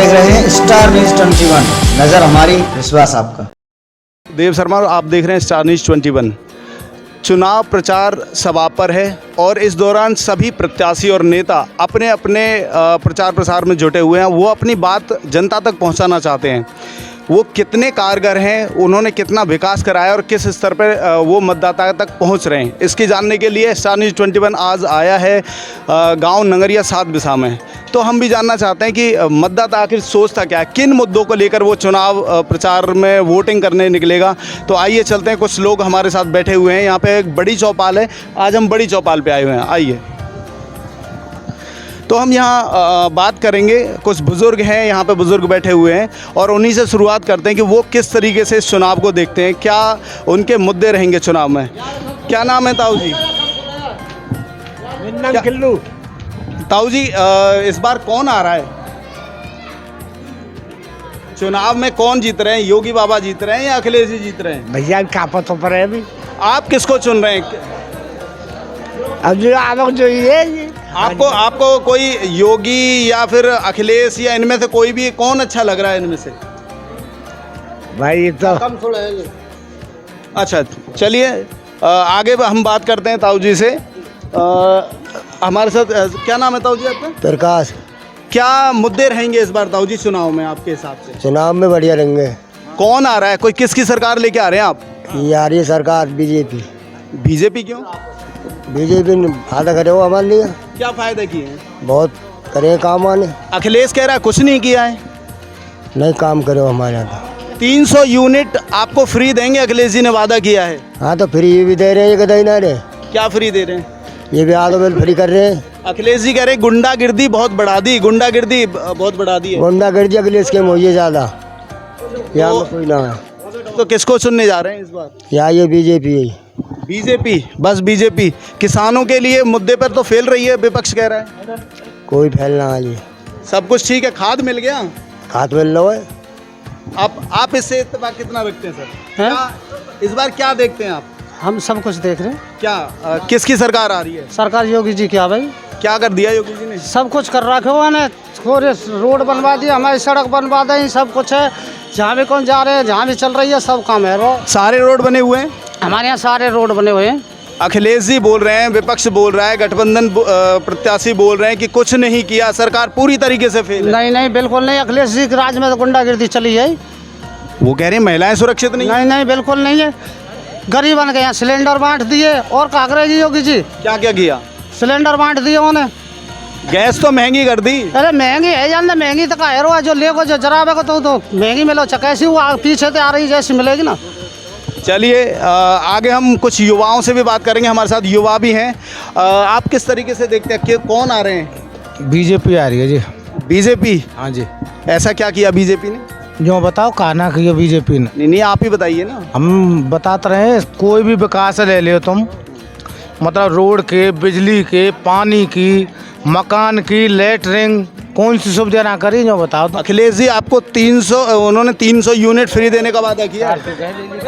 देख रहे हैं स्टार न्यूज 21, नजर हमारी विश्वास आपका। देव शर्मा, आप देख रहे हैं स्टार न्यूज 21। चुनाव प्रचार सभा पर है और इस दौरान सभी प्रत्याशी और नेता अपने अपने प्रचार प्रसार में जुटे हुए हैं। वो अपनी बात जनता तक पहुंचाना चाहते हैं। वो कितने कारगर हैं, उन्होंने कितना विकास कराया और किस स्तर पर वो मतदाता तक पहुंच रहे हैं, इसकी जानने के लिए स्टार न्यूज़ 21 आज आया है गांव नंगरिया 7 बिसा में। तो हम भी जानना चाहते हैं कि मतदाता आखिर सोचता क्या है, किन मुद्दों को लेकर वो चुनाव प्रचार में वोटिंग करने निकलेगा। तो आइए चलते हैं, कुछ लोग हमारे साथ बैठे हुए हैं। यहाँ पे एक बड़ी चौपाल है, आज हम बड़ी चौपाल पे आए हुए हैं। आइए, तो हम यहाँ बात करेंगे। कुछ बुज़ुर्ग हैं यहाँ पे, बुज़ुर्ग बैठे हुए हैं और उन्हीं से शुरुआत करते हैं कि वो किस तरीके से इस चुनाव को देखते हैं, क्या उनके मुद्दे रहेंगे चुनाव में। क्या नाम है ताऊ जी? किल्लू। ताऊ जी, इस बार कौन आ रहा है चुनाव में? कौन जीत रहे हैं? योगी बाबा जीत रहे हैं या अखिलेश जी जीत रहे हैं? भैया क्या पता पर है अभी। आप किसको चुन रहे हैं? अब जो आवक जो ये आपको कोई योगी या फिर अखिलेश या इनमें से कोई भी कौन अच्छा लग रहा है इनमें से? भाई तो अच्छा, चलिए आगे हम बात करते हैं ताऊ जी से। हमारे साथ क्या नाम है ताऊ जी आपका? प्रकाश। क्या मुद्दे रहेंगे इस बार ताऊ जी चुनाव में आपके हिसाब से? चुनाव में बढ़िया रहेंगे। कौन आ रहा है? कोई किसकी सरकार लेके आ रहे हैं आप? यार ये सरकार बीजेपी। बीजेपी क्यों? बीजेपी ने फायदा करे हो हमारे लिए, क्या फायदा किए हैं? बहुत करे काम आने। अखिलेश कह रहा है कुछ नहीं किया है। नहीं काम करे हो हमारे यहाँ। 300 यूनिट आपको फ्री देंगे, अखिलेश जी ने वादा किया है। हाँ तो फ्री भी दे रहे हैं, ये कहीं ना रहे। क्या फ्री दे रहे हैं? ये भी आधो बिल फ्री कर रहे हैं। अखिलेश जी कह रहे गुंडागिर्दी बहुत बढ़ा दी, गुंडागिर्दी बहुत बढ़ा दी है। गुंडागर्दी अखिलेश के मुझे ज़्यादा यहाँ में कोई ना है। तो किसको चुनने जा रहे हैं इस बार? यहाँ ये बीजेपी है। बीजेपी, बस बीजेपी। किसानों के लिए मुद्दे पर तो फेल रही है, विपक्ष कह रहा है। कोई फैलना है ये। सब कुछ ठीक है, खाद मिल गया, हाथ मिल लो है। आप इससे इत्तेफाक कितना रखते हैं सर? क्या इस बार क्या देखते हैं आप? हम सब कुछ देख रहे हैं। क्या किसकी सरकार आ रही है? सरकार योगी जी क्या भाई, क्या कर दिया योगी जी ने? सब कुछ कर रखे हुआ ने। थोड़े रोड बनवा दिए, हमारी सड़क बनवा दें, सब कुछ है। जहाँ भी कौन जा रहे हैं, जहाँ भी चल रही है, सब काम है। वो सारे रोड बने हुए हैं हमारे यहाँ, सारे रोड बने हुए हैं। अखिलेश जी बोल रहे हैं, विपक्ष बोल रहा है, गठबंधन प्रत्याशी बोल रहे हैं कि कुछ नहीं किया, सरकार पूरी तरीके से फेल है। नहीं नहीं, बिल्कुल नहीं। अखिलेश जी के राज में तो गुंडागिर्दी चली है। वो कह रहे हैं महिलाएं सुरक्षित नहीं। नहीं नहीं, बिल्कुल नहीं है। गरीब बन गए, सिलेंडर बांट दिए। और क्या करेगी योगी जी? क्या क्या किया? सिलेंडर बांट दिए उन्होंने। गैस तो महंगी कर दी। अरे महंगी है जानते, महंगी तो का रो जो लेको जो जरा को तो महंगी मिलो। कैसी वो पीछे से आ रही जैसी मिलेगी ना। चलिए आगे हम कुछ युवाओं से भी बात करेंगे, हमारे साथ युवा भी हैं। आप किस तरीके से देखते हैं कि कौन आ रहे हैं? बीजेपी आ रही है जी। बीजेपी? हाँ जी। ऐसा क्या किया बीजेपी ने? जो बताओ कहना किया बीजेपी ने। नहीं, आप ही बताइए ना। हम बताते रहे, कोई भी विकास ले लियो तुम, मतलब रोड के, बिजली के, पानी की, मकान की, लेटरिंग, कौन सी सुविधा ना करी जो बताओ तो। अखिलेश जी आपको 300 300 यूनिट फ्री देने का वादा किया।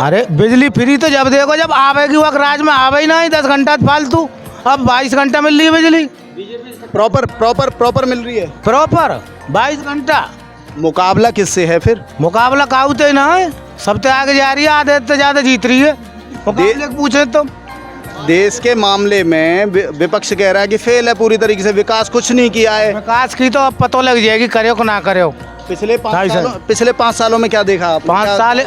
अरे बिजली फ्री तो जब देखो जब आवेगी वक्त, राज में आवे ही नहीं 10 घंटा फालतू। अब 22 घंटा मिल रही है बिजली। प्रॉपर मिल रही है। प्रॉपर 22 घंटा। मुकाबला किससे है फिर? मुकाबला काउते ना है, सबसे आगे जा रही है, आधे से ज़्यादा जीत रही है। मुकाबले पूछे तो देश के मामले में विपक्ष कह रहा है कि फेल है पूरी तरीके से, विकास कुछ नहीं किया है। विकास की तो अब पता लग जाएगी, करे को ना करे। पिछले 5 सालों में क्या देखा आप? 5 साल।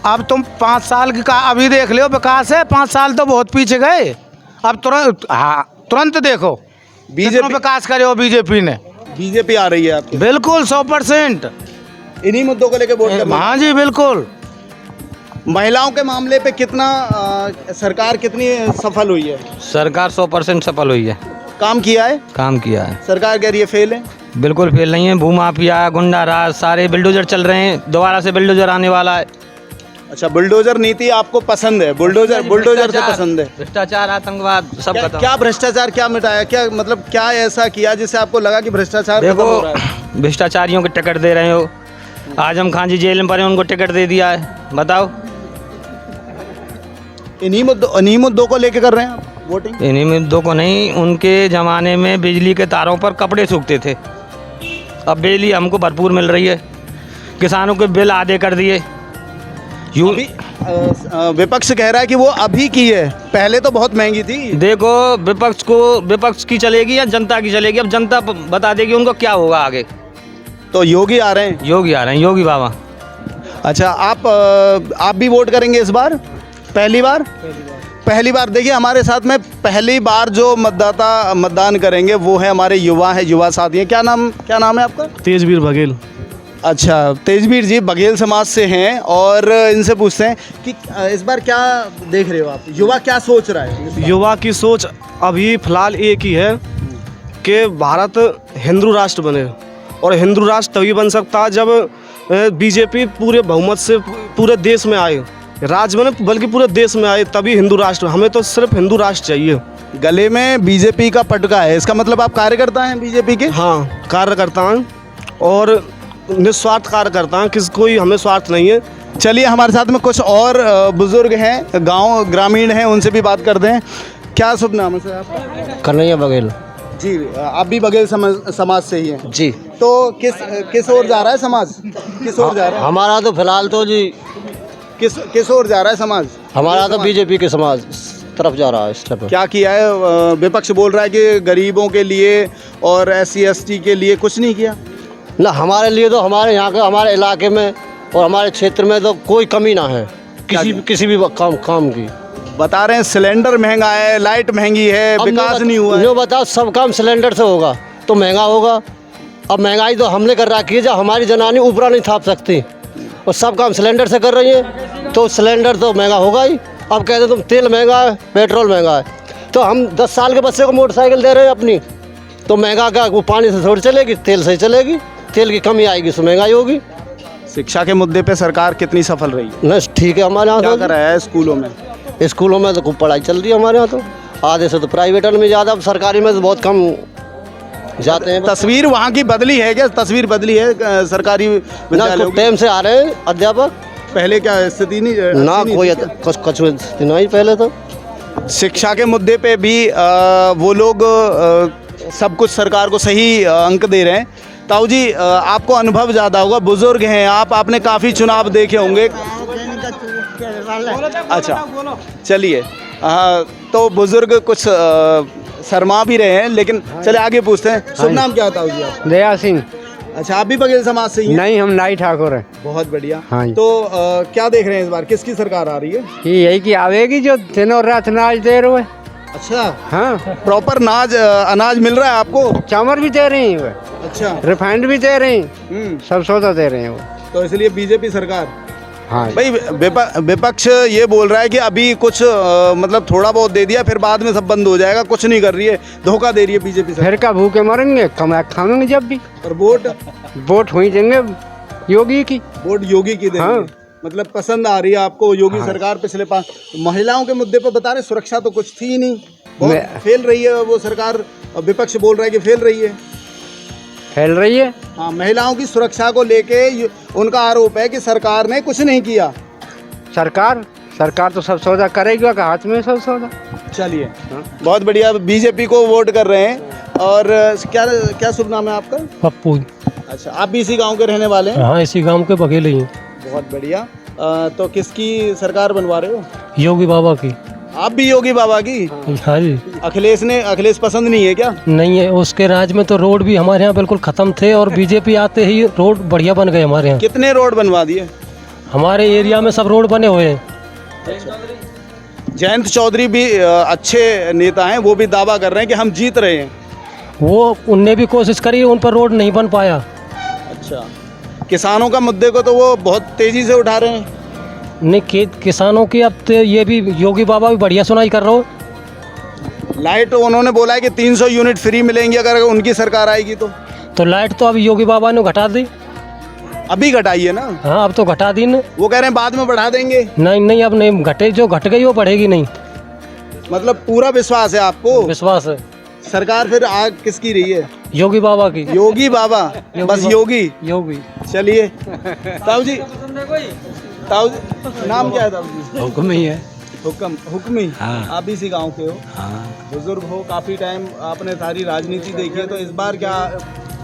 अब तुम 5 साल की का अभी देख लो विकास है। 5 साल तो बहुत पीछे गए। अब तुरंत देखो बीजेपी विकास करे हो बीजेपी ने। बीजेपी आ रही है आपकी? बिल्कुल 100%। इन्हीं मुद्दों को लेकर वोट करना? हाँ जी बिल्कुल। महिलाओं के मामले पे कितना सरकार कितनी सफल हुई है? सरकार 100% सफल हुई है। काम किया है? काम किया है। सरकार कह रही है फेल है? बिल्कुल फेल नहीं है। भूमाफिया, गुंडा राज, सारे बिल्डोजर चल रहे हैं। दोबारा से बिल्डोजर आने वाला है। अच्छा, बुलडोजर नीति आपको पसंद है? बुलडोजर से पसंद है? भ्रष्टाचार, आतंकवाद सब खत्म। क्या भ्रष्टाचार क्या मिटाया? क्या मतलब क्या ऐसा किया जिससे आपको लगा कि भ्रष्टाचार खत्म हो रहा है? भ्रष्टाचारियों को टिकट दे रहे हो। आजम खान जी जेल में पड़े, उनको टिकट दे दिया है। बताओ, इन्हीं मुद्दों को लेके कर रहे हैं आप वोटिंग? इन्हीं मुद्दों को नहीं, उनके ज़माने में बिजली के तारों पर कपड़े सूखते थे, अब बिजली हमको भरपूर मिल रही है, किसानों के बिल आधे कर दिए। अभी विपक्ष कह रहा है कि वो अभी की है, पहले तो बहुत महंगी थी। देखो विपक्ष की चलेगी या जनता की चलेगी, अब जनता बता देगी उनको क्या होगा आगे। तो योगी आ रहे हैं। योगी आ रहे हैं, योगी बाबा। अच्छा, आप भी वोट करेंगे इस बार? पहली बार देखिए हमारे साथ में पहली बार जो मतदाता मतदान करेंगे वो है हमारे युवा साथी हैं। क्या नाम है आपका? तेजवीर बघेल। अच्छा, तेजवीर जी बघेल समाज से हैं और इनसे पूछते हैं कि इस बार क्या देख रहे हो आप, युवा क्या सोच रहा है? युवा की सोच अभी फिलहाल एक ही है कि भारत हिंदू राष्ट्र बने, और हिंदू राष्ट्र तभी बन सकता है जब बीजेपी पूरे बहुमत से पूरे देश में आए, राज्य में बल्कि पूरे देश में आए, तभी हिंदू राष्ट्र। हमें तो सिर्फ हिंदू राष्ट्र चाहिए। गले में बीजेपी का पटका है, इसका मतलब आप कार्यकर्ता हैं बीजेपी के? हाँ, कार्यकर्ता हैं और निस्वार्थ कार्य करता है, किसी कोई हमें स्वार्थ नहीं है। चलिए हमारे साथ में कुछ और बुजुर्ग हैं, ग्रामीण हैं, उनसे भी बात करते हैं। क्या शुभ नाम है सर आपका? कन्हैया बघेल जी, आप भी बघेल समाज से ही हैं? जी। तो किस ओर जा रहा है समाज? किस ओर जा रहा है? हमारा तो फिलहाल तो जी किस ओर जा रहा है समाज? हमारा तो बीजेपी के समाज तरफ जा रहा है इस टाइप। क्या किया है? विपक्ष बोल रहा है कि गरीबों के लिए और SC ST के लिए कुछ नहीं किया। ना, हमारे लिए तो हमारे यहाँ के हमारे इलाके में और हमारे क्षेत्र में तो कोई कमी ना है किसी भी काम की। बता रहे हैं सिलेंडर महंगा है, लाइट महंगी है, विकास नहीं हुआ है। जो बताओ, सब काम सिलेंडर से होगा तो महंगा होगा। अब महंगाई तो हमने कर रखी है, जब हमारी जनानी ऊपरा नहीं थाप सकती और सब काम सिलेंडर से कर रही है, तो सिलेंडर तो महंगा होगा ही। अब कहते तुम तेल महंगा है, पेट्रोल महंगा है, तो हम 10 साल के बच्चे को मोटरसाइकिल दे रहे हैं अपनी, तो महंगा क्या? वो पानी से थोड़ी चलेगी, तेल से ही चलेगी। तेल की कमी आएगी तो महंगाई होगी। शिक्षा के मुद्दे पे सरकार कितनी सफल रही है? न, ठीक है। हमारे यहाँ क्या तो कर रहा है स्कूलों में? तो खूब पढ़ाई चल रही है हमारे यहाँ तो। आधे से तो प्राइवेट में ज़्यादा, सरकारी में तो बहुत कम जाते हैं। तस्वीर वहाँ की बदली है क्या? तस्वीर बदली है सरकारी विद्यालयों की? टाइम से आ रहे हैं अध्यापक। पहले क्या स्थिति नहीं ना, कोई कुछ नहीं पहले तो। शिक्षा के मुद्दे पे भी वो लोग सब कुछ सरकार को सही अंक दे रहे हैं। ताऊ जी, आपको अनुभव ज़्यादा होगा, बुजुर्ग हैं आप, आपने काफ़ी चुनाव देखे होंगे। अच्छा, चलिए, तो बुजुर्ग कुछ शर्मा भी रहे हैं, लेकिन चलिए आगे पूछते हैं। शुभ नाम क्या होता है आप? दया सिंह। अच्छा, आप भी बघेल समाज से ही हैं? नहीं, हम नाई ठाकुर हैं। बहुत बढ़िया। हाँ जी। तो क्या देख रहे हैं इस बार, किसकी सरकार आ रही है? यही की आवेगी जो दिन और रात नाच दे रहे। अच्छा, हाँ, प्रॉपर अनाज मिल रहा है आपको? चावल भी दे रही हैं, अच्छा, रिफाइंड भी दे रही हैं, सब सौदा दे रहे हैं वो। तो इसलिए बीजेपी सरकार। हाँ भाई, विपक्ष ये बोल रहा है कि अभी कुछ मतलब थोड़ा बहुत दे दिया, फिर बाद में सब बंद हो जाएगा, कुछ नहीं कर रही है, धोखा दे रही है बीजेपी सरकार। फिर का भूखे मरेंगे, कमा खाएंगे जब भी। और वोट हुई देंगे योगी की। वोट योगी की देंगे। हाँ। मतलब पसंद आ रही है आपको योगी सरकार पिछले 5। महिलाओं के मुद्दे पर बता रहे, सुरक्षा तो कुछ थी ही नहीं, बहुत फेल रही है वो सरकार। विपक्ष बोल रहा है कि फेल रही है। फैल रही है। हाँ, महिलाओं की सुरक्षा को लेके उनका आरोप है कि सरकार ने कुछ नहीं किया। सरकार तो सब सौदा करेगी, हाथ में सब सौदा। चलिए, बहुत बढ़िया, बीजेपी को वोट कर रहे हैं। और क्या शुभ नाम है आपका? पप्पू। अच्छा, आप भी इसी गांव के रहने वाले हैं? हाँ, इसी गांव के बघेल ही हैं। बहुत बढ़िया। तो किसकी सरकार बनवा रहे हो? योगी बाबा की। आप भी योगी बाबा की? हाँ जी। अखिलेश पसंद नहीं है क्या? नहीं है, उसके राज में तो रोड भी हमारे यहाँ बिल्कुल खत्म थे, और बीजेपी आते ही रोड बढ़िया बन गए हमारे यहाँ। कितने रोड बनवा दिए? हमारे एरिया में सब रोड बने हुए हैं। जयंत चौधरी भी अच्छे नेता हैं, वो भी दावा कर रहे हैं कि हम जीत रहे हैं। वो उनने भी कोशिश करी, उन पर रोड नहीं बन पाया। अच्छा, किसानों का मुद्दे को तो वो बहुत तेजी से उठा रहे हैं। नहीं, किसानों की अब तो ये भी योगी बाबा भी बढ़िया सुनाई कर रहे हो। लाइट उन्होंने बोला है कि 300 यूनिट फ्री मिलेंगी अगर उनकी सरकार आएगी तो लाइट तो अब योगी बाबा ने घटा दी। अभी घटाई है ना? हाँ, अब तो घटा दी ना। वो कह रहे हैं बाद में बढ़ा देंगे। नहीं, अब नहीं घटे, जो घट गई वो बढ़ेगी नहीं। मतलब पूरा विश्वास है आपको? विश्वास है। सरकार फिर आग किसकी रही है? योगी बाबा की। योगी बाबा, बस योगी। चलिए, ताऊ जी, नाम क्या है ताऊ जी? हुक्म ही है। हुक्मी। हाँ। आप भी इसी गांव के हो? हाँ। बुजुर्ग हो, काफी टाइम आपने सारी राजनीति देखी है, तो इस बार क्या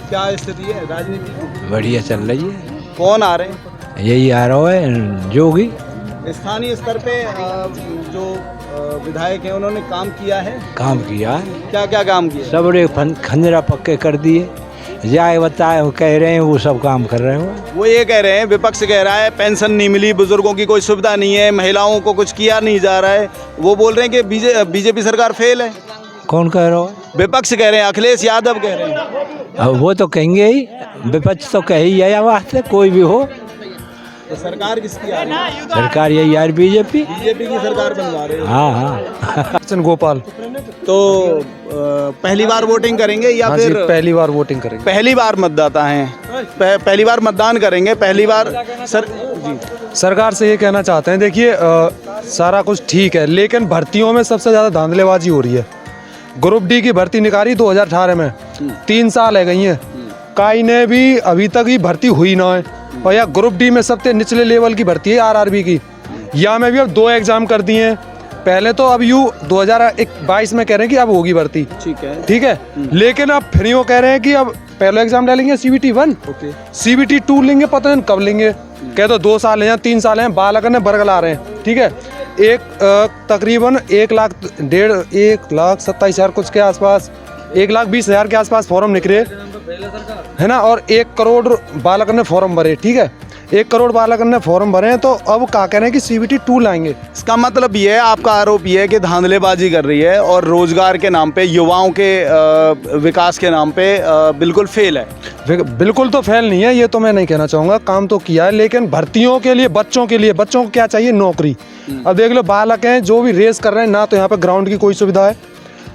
क्या स्थिति है राजनीति की? बढ़िया चल रही है। कौन आ रहे हैं? यही आ रहा है जोगी। स्थानीय स्तर पे जो विधायक हैं उन्होंने काम किया है। काम किया है, क्या क्या काम किया? सब रे खंजरा पक्के कर दिए। जाए बताए वो कह रहे हैं वो सब काम कर रहे हो। वो ये कह रहे हैं, विपक्ष कह रहा है पेंशन नहीं मिली, बुजुर्गों की कोई सुविधा नहीं है, महिलाओं को कुछ किया नहीं जा रहा है। वो बोल रहे हैं कि बीजेपी सरकार फेल है। कौन कह रहा है? विपक्ष कह रहे हैं, अखिलेश यादव कह रहे हैं। अब वो तो कहेंगे ही, विपक्ष तो कह ही है वास्ते कोई भी हो। तो सरकार किसकी आ रही है? सरकार यही यार बीजेपी की सरकार बनवा रहे हैं। हाँ हाँ। गोपाल। तो पहली बार वोटिंग करेंगे या फिर पहली बार वोटिंग करेंगे। पहली बार मतदाता हैं, पहली बार मतदान करेंगे, पहली बार जी सरकार से ये कहना चाहते हैं, देखिए सारा कुछ ठीक है लेकिन भर्तियों में सबसे ज़्यादा धांधलेबाजी हो रही है। ग्रुप डी की भर्ती निकाली 2018 में, 3 साल है गई हैं, काई ने भी अभी तक ही भर्ती हुई ना है। और या ग्रुप डी में सबसे निचले लेवल की भर्ती है आरआरबी की, या में भी अब 2 एग्जाम कर दिए हैं पहले। तो अब 2022 में कह रहे हैं कि अब होगी भर्ती, ठीक है। लेकिन अब फिर यूँ कह रहे हैं कि अब पहले एग्जाम डालेंगे CBT 1, CBT 2 लेंगे, पता नहीं कब लेंगे। कह तो 2 साल हैं या 3 साल हैं, बालक ने बरगला ला रहे हैं, ठीक है। तकरीबन 1,27,000 कुछ के आसपास, 1,20,000 के आसपास फॉर्म निकले है ना, और 1 करोड़ बालक ने फॉर्म भरे, ठीक है। 1 करोड़ बालक ने फॉर्म भरे हैं। तो अब क्या कह रहे हैं कि CBT 2 लाएंगे। इसका मतलब ये है, आपका आरोप ये है कि धांधलेबाजी कर रही है और रोजगार के नाम पे, युवाओं के विकास के नाम पे बिल्कुल फेल है। बिल्कुल तो फेल नहीं है, ये तो मैं नहीं कहना चाहूँगा, काम तो किया है। लेकिन भर्तियों के लिए बच्चों को क्या चाहिए? नौकरी। अब देख लो, बालक हैं जो भी रेस कर रहे हैं ना, तो यहाँ पे ग्राउंड की कोई सुविधा है,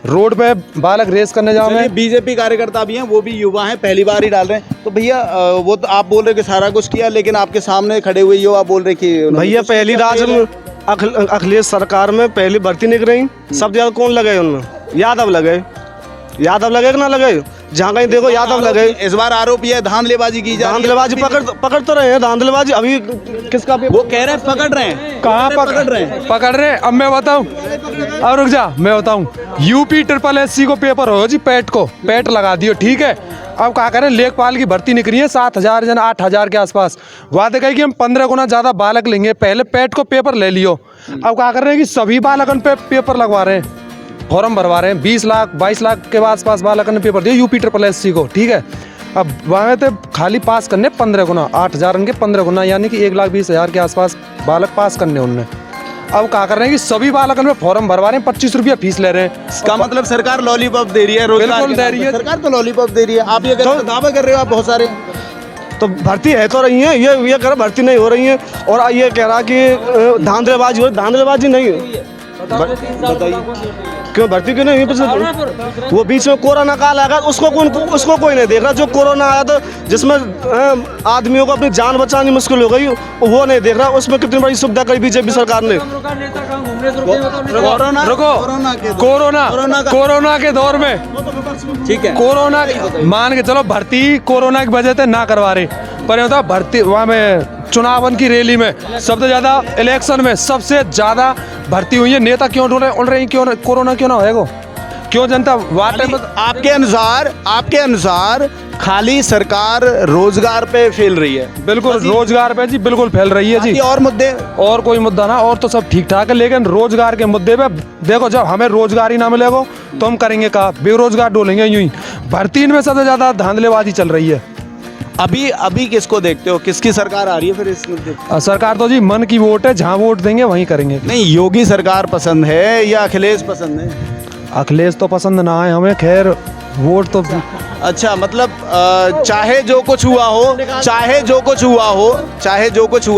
रोड पे बालक रेस करने जा रहे हैं। बीजेपी कार्यकर्ता भी हैं, वो भी युवा हैं, पहली बार ही डाल रहे हैं। तो भैया वो तो आप बोल रहे कि सारा कुछ किया, लेकिन आपके सामने खड़े हुए युवा बोल रहे कि भैया पहली राज में अखिलेश सरकार में पहली भर्ती निकल रही, सब ज्यादा कौन लगे उनमें? यादव लगे कि ना लगे? जहाँ कहीं देखो यादव लगे। इस बार आरोप ये धांधलेबाजी की जा रही है। धांधलेबाजी पकड़ तो रहे हैं, धांधलेबाजी अभी किसका? वो कह रहे हैं पकड़ रहे हैं। कहाँ पकड़ रहे हैं? पकड़ रहे हैं। अब मैं बताऊं, अब रुक जा, मैं बताऊं। UP SSC को पेपर हो जी, पैट लगा दियो, ठीक है। अब क्या करें, लेखपाल की भर्ती निकली है 7,000 जन 8,000 के आसपास। वादे कही कि हम 15 गुना ज़्यादा बालक लेंगे, पहले पैट को पेपर ले लियो। अब क्या कर रहे हैं कि सभी बालकन पे पेपर लगवा रहे हैं, फॉर्म भरवा रहे हैं। 20 लाख 22 लाख के आसपास बालकन ने पेपर दिया UP SSC को, ठीक है। अब वहाँ तो खाली पास करने 15 गुना, 8,000 के 15 गुना, यानी कि 1,20,000 के आसपास बालक पास करने उनने। अब क्या कर रहे हैं कि सभी बालकन में फॉर्म भरवा रहे हैं, 25 रुपया फीस ले रहे हैं। इसका मतलब सरकार लॉलीपॉप दे रही है, बिल्कुल दे रही है। सरकार तो लॉलीपॉप दे रही है। आप ये दावा कर रहे हो, आप बहुत सारे तो भर्ती है तो रही है, ये कह रहा भर्ती नहीं हो रही है, और ये कह रहा कि धांधलेबाजी हो रही। धांधलेबाजी नहीं बताइए क्यों भर्ती क्यों नहीं हुई? वो बीच में कोरोना काल आएगा, उसको कोई नहीं देख रहा। जो कोरोना आया था जिसमें आदमियों को अपनी जान बचानी मुश्किल हो गई, वो नहीं देख रहा। उसमें कितनी बड़ी सुविधा करी बीजेपी सरकार ने। कोरोना के दौर में, ठीक है, कोरोना मान के चलो भर्ती कोरोना की वजह से ना करवा रहे, पर होता भर्ती वहाँ में चुनावन की रैली में सबसे ज़्यादा, इलेक्शन में सबसे ज़्यादा भर्ती हुई है। नेता क्यों उड़ रहे हैं? क्यों कोरोना क्यों ना होएगा? क्यों जनता वाटे में? आपके अनुसार खाली सरकार रोजगार पे फैल रही है? बिल्कुल रोजगार पे जी, बिल्कुल फैल रही है जी। और मुद्दे, और कोई मुद्दा ना, और तो सब ठीक ठाक है, लेकिन रोजगार के मुद्दे पे देखो, जब हमें रोजगार ही ना मिलेगा तो हम करेंगे क्या? बेरोजगार डोलेंगे यूं ही। भर्ती में सबसे ज़्यादा धांधलेबाजी चल रही है। अभी किसको देखते हो, किसकी सरकार आ रही है फिर इस मुद्दे? सरकार तो जी मन की वोट है, जहाँ वोट देंगे वहीं करेंगे। नहीं, योगी सरकार पसंद है या अखिलेश पसंद है? अखिलेश तो पसंद ना है हमें, खैर वोट तो अच्छा, मतलब चाहे जो कुछ हुआ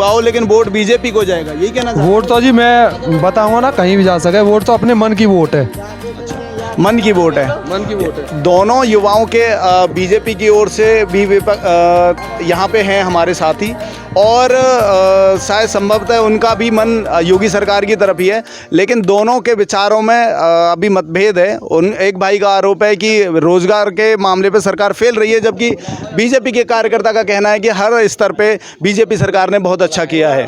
हो, लेकिन वोट बीजेपी को जाएगा, यही कहना? वोट तो जी मैं बताऊंगा ना, कहीं भी जा सके, वोट तो अपने मन की वोट है। मन की वोट है। दोनों युवाओं के बीजेपी की ओर से भी यहाँ पे हैं हमारे साथी, और शायद संभवतः उनका भी मन योगी सरकार की तरफ ही है, लेकिन दोनों के विचारों में अभी मतभेद है। एक भाई का आरोप है कि रोजगार के मामले पे सरकार फेल रही है, जबकि बीजेपी के कार्यकर्ता का कहना है कि हर स्तर पे बीजेपी सरकार ने बहुत अच्छा किया है।